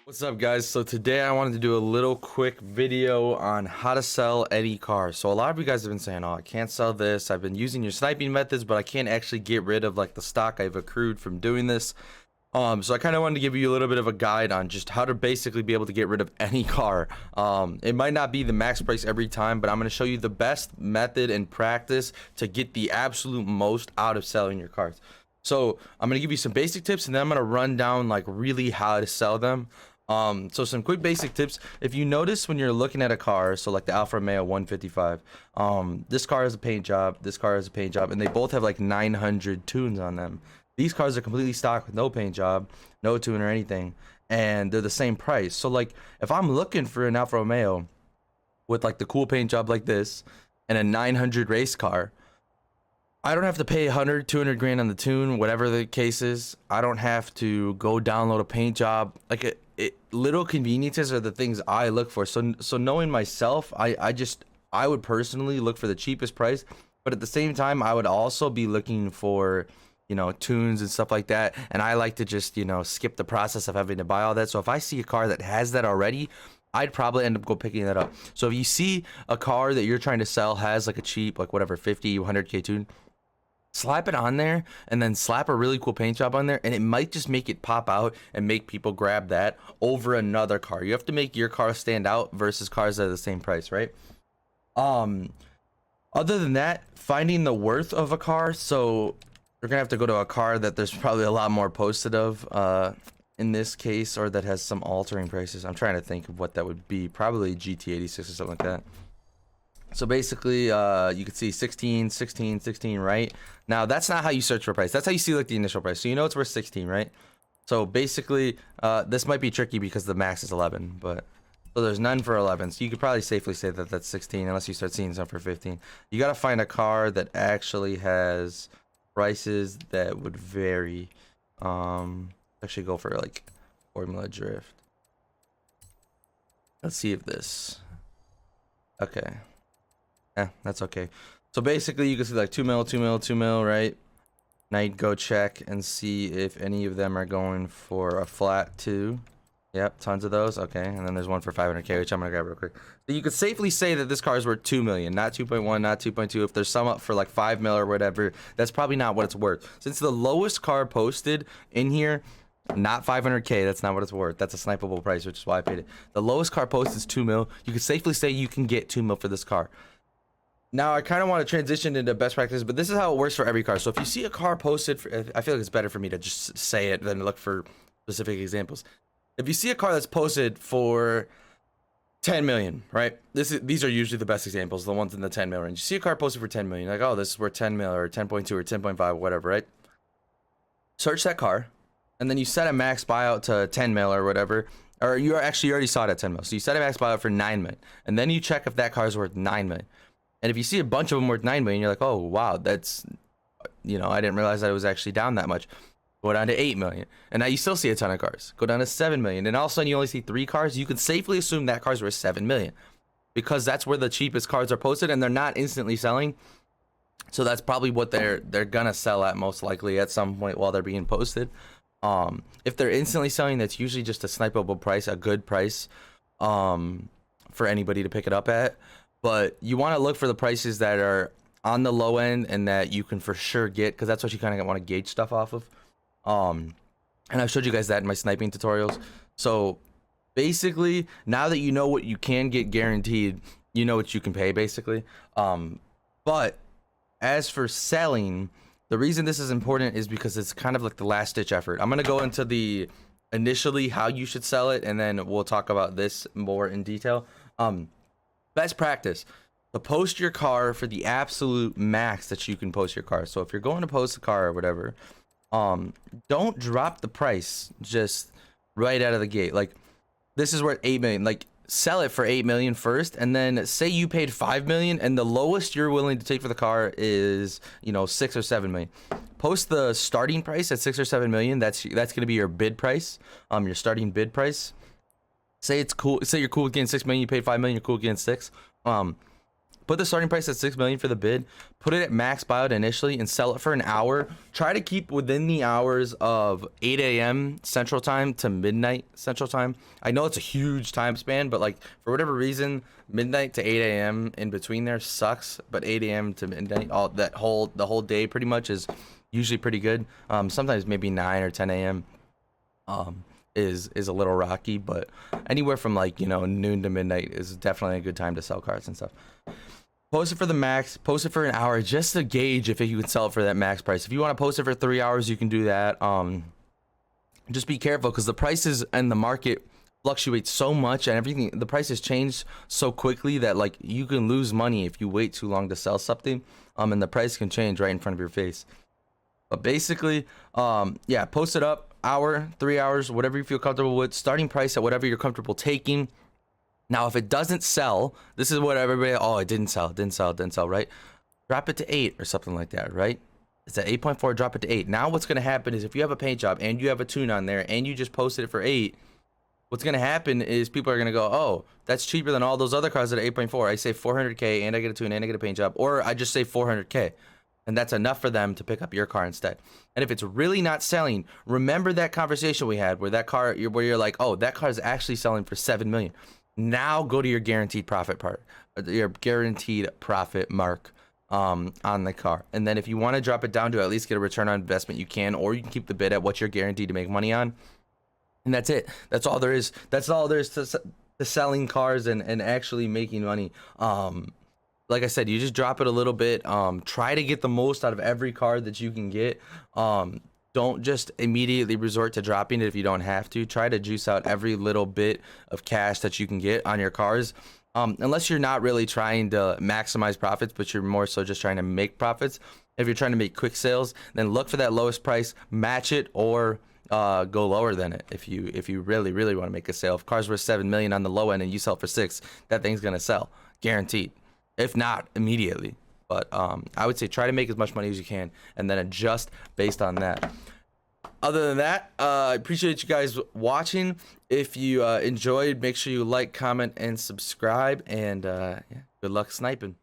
What's up, guys? So today I wanted to do a little quick video on how to sell any car. So a lot of you guys have been saying, oh, I can't sell this. I've been using your sniping methods, but I can't actually get rid of like the stock I've accrued from doing this. So I kind of wanted to give you a little bit of a guide on just how to basically be able to get rid of any car. It might not be the max price every time, but I'm going to show you the best method and practice to get the absolute most out of selling your cars. So I'm going to give you some basic tips, and then I'm going to run down like really how to sell them. So some quick basic tips. If you notice when you're looking at a car, so like the Alfa Romeo 155, this car has a paint job, this car has a paint job, and they both have like 900 tunes on them. These cars are completely stock with no paint job, no tune or anything, and they're the same price. So like if I'm looking for an Alfa Romeo with like the cool paint job like this and a 900 race car, I don't have to pay 100, 200 grand on the tune, whatever the case is. I don't have to go download a paint job. Like little conveniences are the things I look for. So knowing myself, I would personally look for the cheapest price, but at the same time, I would also be looking for, you know, tunes and stuff like that. And I like to just, you know, skip the process of having to buy all that. So if I see a car that has that already, I'd probably end up picking that up. So if you see a car that you're trying to sell has like a cheap, like whatever, 50, 100K tune, slap it on there and then slap a really cool paint job on there, and it might just make it pop out and make people grab that over another car. You have to make your car stand out versus cars that are the same price, right? Other than that, finding the worth of a car. So you're gonna have to go to a car that there's probably a lot more posted of in this case, or that has some altering prices. I'm trying to think of what that would be. Probably GT86 or something like that. So basically, you can see 16, 16, 16, right? Now, that's not how you search for price. That's how you see like the initial price. So you know it's worth 16, right? So basically, this might be tricky because the max is 11, but so there's none for 11. So you could probably safely say that that's 16 unless you start seeing some for 15. You got to find a car that actually has prices that would vary. Actually go for like Formula Drift. Let's see if this. Okay. Yeah, that's okay. So basically you can see like 2 mil, 2 mil, 2 mil, right? Now you'd go check and see if any of them are going for a flat 2. Yep, tons of those. Okay, and then there's one for 500K, which I'm gonna grab real quick. So you could safely say that this car is worth 2 million, not 2.1, not 2.2. If there's some up for like 5 mil or whatever, that's probably not what it's worth. Since the lowest car posted in here, not 500K, that's not what it's worth. That's a snipeable price, which is why I paid it. The lowest car posted is 2 mil. You could safely say you can get 2 mil for this car. Now, I kind of want to transition into best practices, but this is how it works for every car. So if you see a car posted, I feel like it's better for me to just say it than look for specific examples. If you see a car that's posted for 10 million, right? These are usually the best examples, the ones in the 10 mil range. You see a car posted for 10 million, like, oh, this is worth 10 mil or 10.2 or 10.5, whatever, right? Search that car, and then you set a max buyout to 10 mil or whatever, or you already saw it at 10 mil. So you set a max buyout for 9 million, and then you check if that car is worth 9 million. And if you see a bunch of them worth 9 million, you're like, oh, wow, that's, you know, I didn't realize that it was actually down that much. Go down to 8 million. And now you still see a ton of cars. Go down to 7 million. And all of a sudden you only see 3 cars. You can safely assume that car's worth 7 million because that's where the cheapest cars are posted and they're not instantly selling. So that's probably what they're going to sell at most likely at some point while they're being posted. If they're instantly selling, that's usually just a snipeable price, a good price for anybody to pick it up at. But you want to look for the prices that are on the low end and that you can for sure get, because that's what you kind of want to gauge stuff off of. And I've showed you guys that in my sniping tutorials. So basically, now that you know what you can get guaranteed, you know what you can pay basically. But as for selling, the reason this is important is because it's kind of like the last ditch effort. I'm going to go into the initially how you should sell it, and then we'll talk about this more in detail. Best practice, to post your car for the absolute max that you can post your car. So if you're going to post a car or whatever, don't drop the price just right out of the gate. Like, this is worth 8 million. Like, sell it for 8 million first, and then say you paid 5 million and the lowest you're willing to take for the car is, you know, 6 or 7 million. Post the starting price at 6 or 7 million. That's going to be your bid price, your starting bid price. Say it's cool. Say you're cool with getting 6 million. You paid 5 million. You're cool with getting 6. Put the starting price at 6 million for the bid. Put it at max buyout initially and sell it for an hour. Try to keep within the hours of 8 a.m. Central Time to midnight Central Time. I know it's a huge time span, but like for whatever reason, midnight to 8 a.m. in between there sucks. But 8 a.m. to midnight, the whole day pretty much is usually pretty good. Sometimes maybe 9 or 10 a.m. Is a little rocky, but anywhere from like, you know, noon to midnight is definitely a good time to sell cars and stuff. Post it for the max, post it for an hour just to gauge if you can sell it for that max price. If you want to post it for 3 hours, you can do that. Just be careful because the prices and the market fluctuate so much and everything, the prices change so quickly that like you can lose money if you wait too long to sell something. And the price can change right in front of your face. But basically, yeah, post it up, hour, 3 hours, whatever you feel comfortable with, starting price at whatever you're comfortable taking. Now, if it doesn't sell, this is what everybody, oh, it didn't sell, right? Drop it to 8 or something like that, right? It's at 8.4, drop it to 8. Now what's going to happen is if you have a paint job and you have a tune on there and you just posted it for 8, what's going to happen is people are going to go, oh, that's cheaper than all those other cars that are 8.4. I save 400K and I get a tune and I get a paint job, or I just save 400K. And that's enough for them to pick up your car instead. And if it's really not selling, remember that conversation we had where that car, where you're like, oh, that car is actually selling for 7 million. Now go to your guaranteed profit part, your guaranteed profit mark on the car. And then if you want to drop it down to at least get a return on investment, you can, or you can keep the bid at what you're guaranteed to make money on. And that's it. That's all there is. That's all there is to selling cars and actually making money. Like I said, you just drop it a little bit. Try to get the most out of every car that you can get. Don't just immediately resort to dropping it if you don't have to. Try to juice out every little bit of cash that you can get on your cars. Unless you're not really trying to maximize profits, but you're more so just trying to make profits. If you're trying to make quick sales, then look for that lowest price, match it, or go lower than it. If you really want to make a sale. If cars worth 7 million on the low end and you sell for 6, that thing's gonna sell, guaranteed. If not immediately. But I would say try to make as much money as you can and then adjust based on that. Other than that, I appreciate you guys watching. If you enjoyed, make sure you like, comment, and subscribe. And yeah, good luck sniping.